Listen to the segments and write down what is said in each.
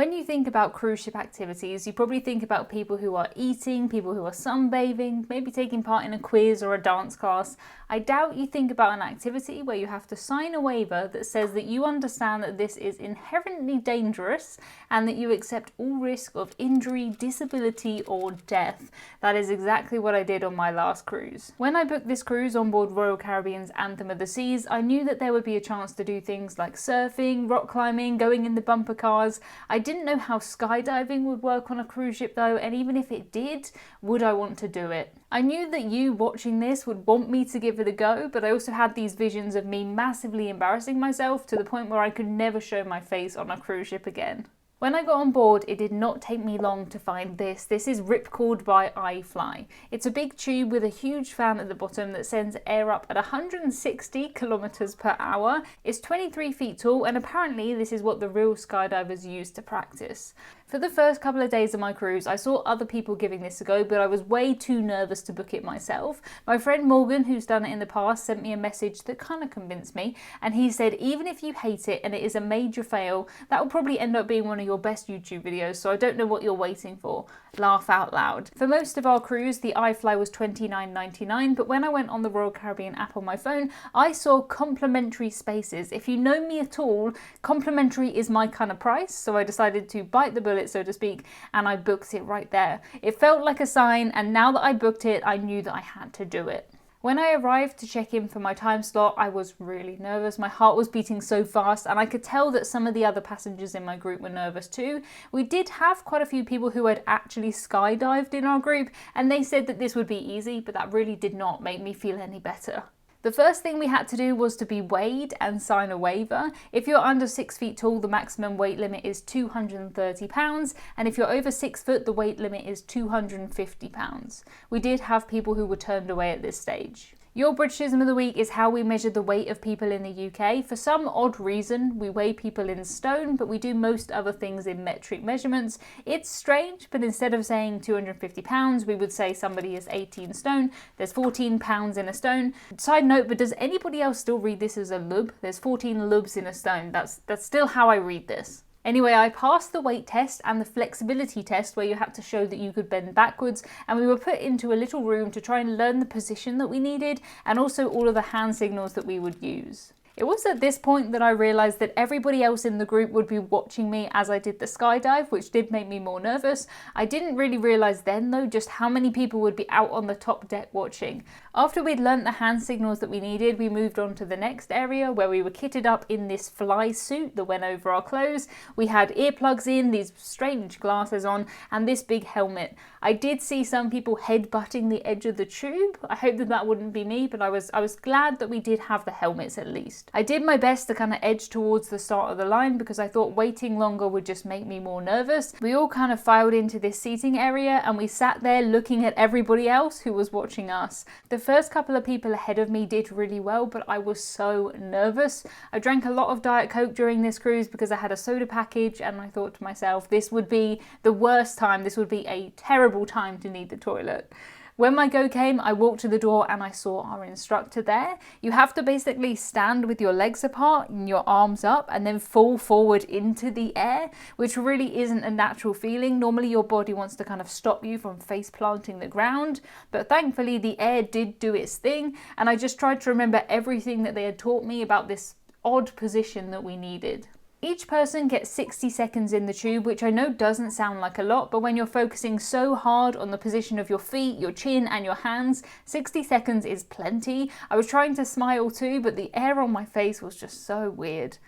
When you think about cruise ship activities, you probably think about people who are eating, people who are sunbathing, maybe taking part in a quiz or a dance class. I doubt you think about an activity where you have to sign a waiver that says that you understand that this is inherently dangerous and that you accept all risk of injury, disability, or death. That is exactly what I did on my last cruise. When I booked this cruise on board Royal Caribbean's Anthem of the Seas, I knew that there would be a chance to do things like surfing, rock climbing, going in the bumper cars. I didn't know how skydiving would work on a cruise ship though, and even if it did, would I want to do it? I knew that you watching this would want me to give it a go, but I also had these visions of me massively embarrassing myself to the point where I could never show my face on a cruise ship again. When I got on board, it did not take me long to find this. This is ripcord by iFly. It's a big tube with a huge fan at the bottom that sends air up at 160 kilometers per hour. It's 23 feet tall, and apparently this is what the real skydivers use to practice. For the first couple of days of my cruise, I saw other people giving this a go, but I was way too nervous to book it myself. My friend Morgan, who's done it in the past, sent me a message that kind of convinced me, and he said even if you hate it and it is a major fail, that will probably end up being one of your best YouTube videos, so I don't know what you're waiting for. Laugh out loud. For most of our cruise, the iFly was $29.99, but when I went on the Royal Caribbean app on my phone, I saw complimentary spaces. If you know me at all, complimentary is my kind of price, so I decided to bite the bullet, so to speak, and I booked it right there. It felt like a sign, and now that I booked it, I knew that I had to do it. When I arrived to check in for my time slot, I was really nervous. My heart was beating so fast, and I could tell that some of the other passengers in my group were nervous too. We did have quite a few people who had actually skydived in our group, and they said that this would be easy, but that really did not make me feel any better. The first thing we had to do was to be weighed and sign a waiver. If you're under 6 feet tall, the maximum weight limit is 230 pounds, and if you're over 6 foot, the weight limit is 250 pounds. We did have people who were turned away at this stage. Your Britishism of the week is how we measure the weight of people in the UK. For some odd reason, we weigh people in stone, but we do most other things in metric measurements. It's strange, but instead of saying 250 pounds, we would say somebody is 18 stone. There's 14 pounds in a stone. Side note, but does anybody else still read this as a lub? There's 14 lubs in a stone. That's still how I read this. Anyway, I passed the weight test and the flexibility test where you had to show that you could bend backwards, and we were put into a little room to try and learn the position that we needed and also all of the hand signals that we would use. It was at this point that I realised that everybody else in the group would be watching me as I did the skydive, which did make me more nervous. I didn't really realise then though just how many people would be out on the top deck watching. After we'd learnt the hand signals that we needed, we moved on to the next area where we were kitted up in this fly suit that went over our clothes. We had earplugs in, these strange glasses on, and this big helmet. I did see some people headbutting the edge of the tube. I hope that that wouldn't be me, but I was glad that we did have the helmets at least. I did my best to kind of edge towards the start of the line because I thought waiting longer would just make me more nervous. We all kind of filed into this seating area and we sat there looking at everybody else who was watching us. The first couple of people ahead of me did really well, but I was so nervous. I drank a lot of Diet Coke during this cruise because I had a soda package, and I thought to myself, this would be the worst time. This would be a terrible time to need the toilet. When my go came, I walked to the door and I saw our instructor there. You have to basically stand with your legs apart and your arms up and then fall forward into the air, which really isn't a natural feeling. Normally your body wants to kind of stop you from face planting the ground, but thankfully the air did do its thing, and I just tried to remember everything that they had taught me about this odd position that we needed. Each person gets 60 seconds in the tube, which I know doesn't sound like a lot, but when you're focusing so hard on the position of your feet, your chin and your hands, 60 seconds is plenty. I was trying to smile too, but the air on my face was just so weird.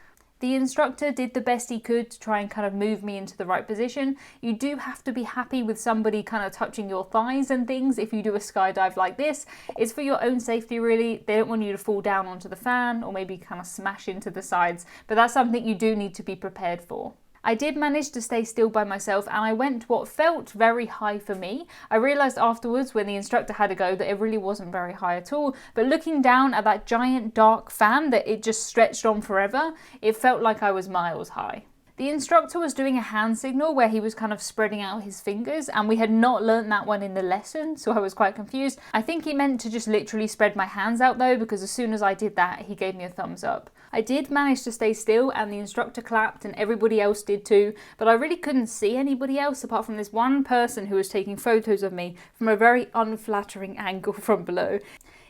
The instructor did the best he could to try and kind of move me into the right position. You do have to be happy with somebody kind of touching your thighs and things if you do a skydive like this. It's for your own safety really. They don't want you to fall down onto the fan or maybe kind of smash into the sides, but that's something you do need to be prepared for. I did manage to stay still by myself, and I went what felt very high for me. I realised afterwards when the instructor had a go that it really wasn't very high at all, but looking down at that giant dark fan that it just stretched on forever, it felt like I was miles high. The instructor was doing a hand signal where he was kind of spreading out his fingers, and we had not learnt that one in the lesson, so I was quite confused. I think he meant to just literally spread my hands out though, because as soon as I did that, he gave me a thumbs up. I did manage to stay still and the instructor clapped and everybody else did too, but I really couldn't see anybody else apart from this one person who was taking photos of me from a very unflattering angle from below.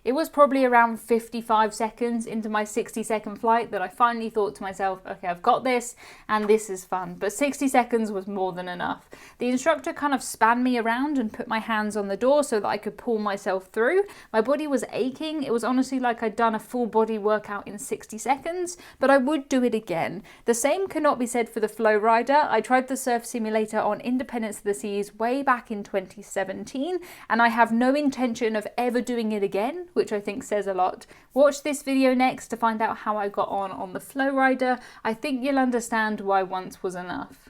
It was probably around 55 seconds into my 60-second flight that I finally thought to myself, okay, I've got this and this is fun. But 60 seconds was more than enough. The instructor kind of spun me around and put my hands on the door so that I could pull myself through. My body was aching. It was honestly like I'd done a full body workout in 60 seconds, but I would do it again. The same cannot be said for the Flow Rider. I tried the surf simulator on Independence of the Seas way back in 2017, and I have no intention of ever doing it again, which I think says a lot. Watch this video next to find out how I got on the Flow Rider. I think you'll understand why once was enough.